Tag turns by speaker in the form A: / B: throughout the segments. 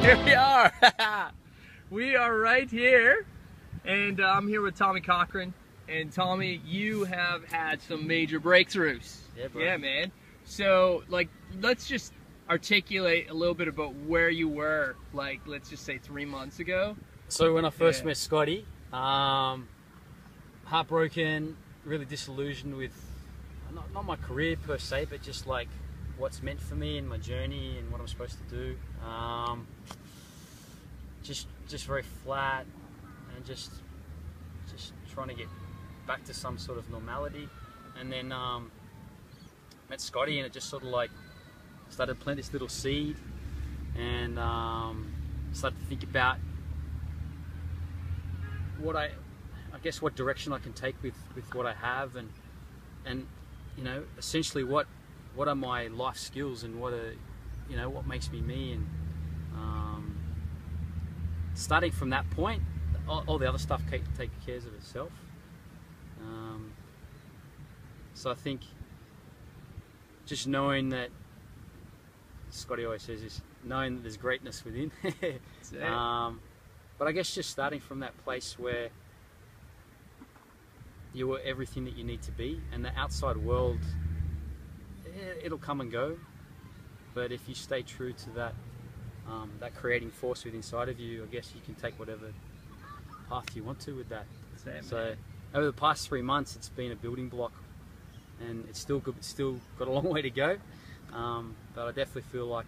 A: Here we are. We are right here, and I'm here with Tommy Cochran. And Tommy, you have had some major breakthroughs.
B: Yeah, bro.
A: Yeah, man. So, like, let's just articulate a little bit about where you were, like, let's just say 3 months ago.
B: So when I first met Scotty, heartbroken, really disillusioned with, not my career per se, but just like what's meant for me in my journey and what I'm supposed to do. Just very flat and just trying to get back to some sort of normality. And then met Scotty, and it just sort of like started to plant this little seed, and started to think about what I guess what direction I can take with what I have, and you know, essentially what are my life skills, and what makes me me, and starting from that point, all the other stuff take care of itself. So I think just knowing that, Scotty always says this, knowing that there's greatness within. But I guess just starting from that place where you are everything that you need to be, and the outside world, it'll come and go, but if you stay true to that that creating force within inside of you, I guess you can take whatever path you want to with that. So over the past 3 months, it's been a building block, and it's still good. It's still got a long way to go, but I definitely feel like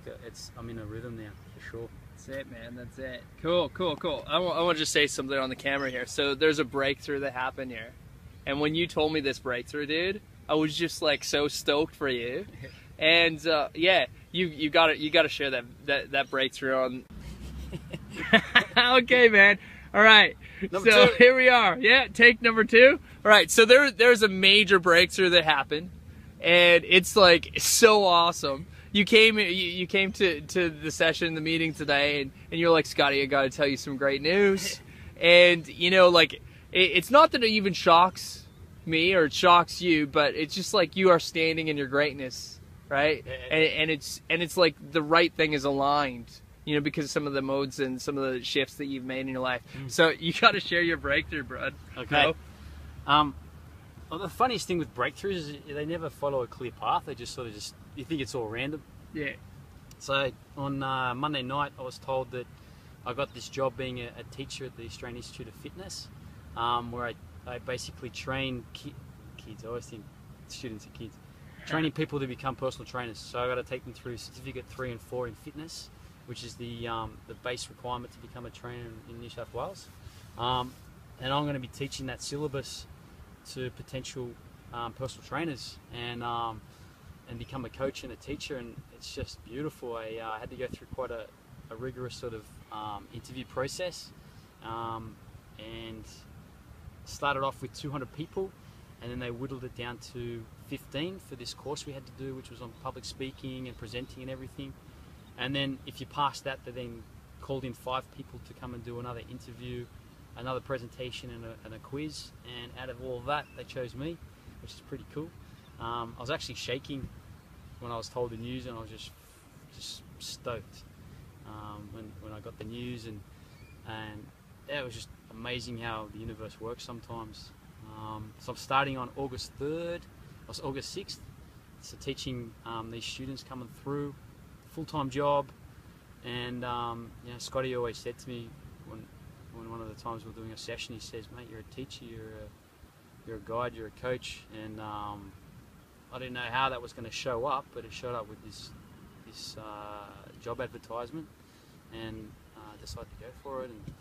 B: I'm in a rhythm now, for sure.
A: That's it, man. That's it. Cool. I want to just say something on the camera here. So there's a breakthrough that happened here, and when you told me this breakthrough, dude, I was just like so stoked for you. And yeah, you got to share that breakthrough on. Okay, man. All right.
B: Number
A: so
B: two.
A: Here we are. Yeah, take number 2. All right. So there's a major breakthrough that happened, and it's like so awesome. You came to the session, the meeting today, and you're like, Scotty, I got to tell you some great news. And you know, like, it's not that it even shocks me or it shocks you, but it's just like you are standing in your greatness, right? And it's like the right thing is aligned, you know, because of some of the modes and some of the shifts that you've made in your life. So you got to share your breakthrough, bud.
B: Okay. Well, the funniest thing with breakthroughs is they never follow a clear path. They just you think it's all random.
A: Yeah.
B: So on Monday night, I was told that I got this job being a teacher at the Australian Institute of Fitness, where I basically train kids. I always think students are kids. Training people to become personal trainers. So I got to take them through Certificate 3 and 4 in fitness, which is the base requirement to become a trainer in New South Wales. And I'm going to be teaching that syllabus to potential personal trainers, and become a coach and a teacher, and it's just beautiful. I had to go through quite a rigorous sort of interview process, and started off with 200 people, and then they whittled it down to 15 for this course we had to do, which was on public speaking and presenting and everything. And then if you passed that, they then called in 5 people to come and do another interview, another presentation, and a quiz. And out of all of that, they chose me, which is pretty cool. I was actually shaking when I was told the news, and I was just stoked when I got the news, and yeah, it was just amazing how the universe works sometimes. So I'm starting on August 3rd, or August 6th. So teaching these students coming through, full-time job, and you know, Scotty always said to me when one of the times we were doing a session, he says, "Mate, you're a teacher, you're a guide, you're a coach," and I didn't know how that was going to show up, but it showed up with this job advertisement, and I decided to go for it. And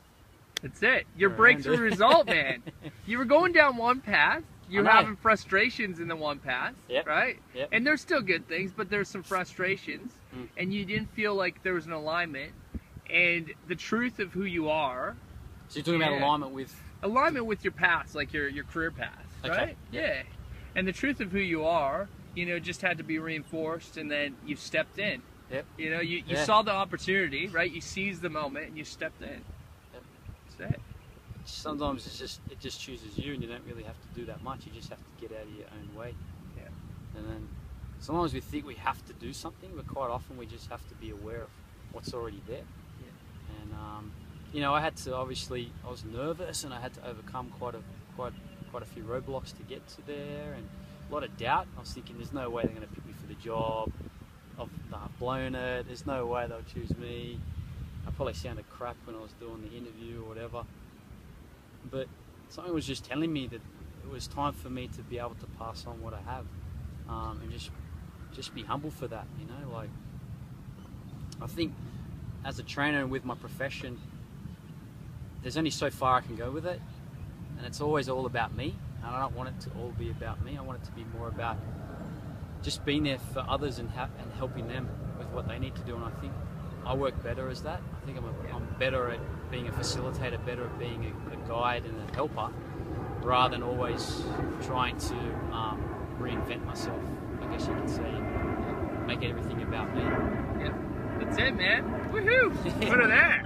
A: that's it. Your breakthrough result, man. You were going down one path. You're having frustrations in the one path, right?
B: Yep.
A: And there's still good things, but there's some frustrations, and you didn't feel like there was an alignment. And the truth of who you are.
B: So you're talking about
A: alignment with your path, like your career path, right?
B: Okay.
A: Yeah. And the truth of who you are, you know, just had to be reinforced, and then you stepped in.
B: Yep.
A: You know, you saw the opportunity, right? You seized the moment, and you stepped in.
B: Yep.
A: That's it.
B: Sometimes it just chooses you, and you don't really have to do that much. You just have to get out of your own way.
A: Yeah.
B: And then sometimes we think we have to do something, but quite often we just have to be aware of what's already there. And you know, I had to, obviously I was nervous and I had to overcome quite a few roadblocks to get to there, and a lot of doubt. I was thinking, there's no way they're going to pick me for the job. I've blown it. There's no way they'll choose me. I probably sounded crap when I was doing the interview or whatever. But something was just telling me that it was time for me to be able to pass on what I have, and just be humble for that. You know, like, I think as a trainer and with my profession, there's only so far I can go with it, and it's always all about me. And I don't want it to all be about me. I want it to be more about just being there for others and helping them with what they need to do. And I think I work better as that. I think I'm better at being a facilitator, better at being a guide and a helper, rather than always trying to reinvent myself, I guess you could say, and make everything about me.
A: Yeah, that's it, man. Woohoo! Put it there.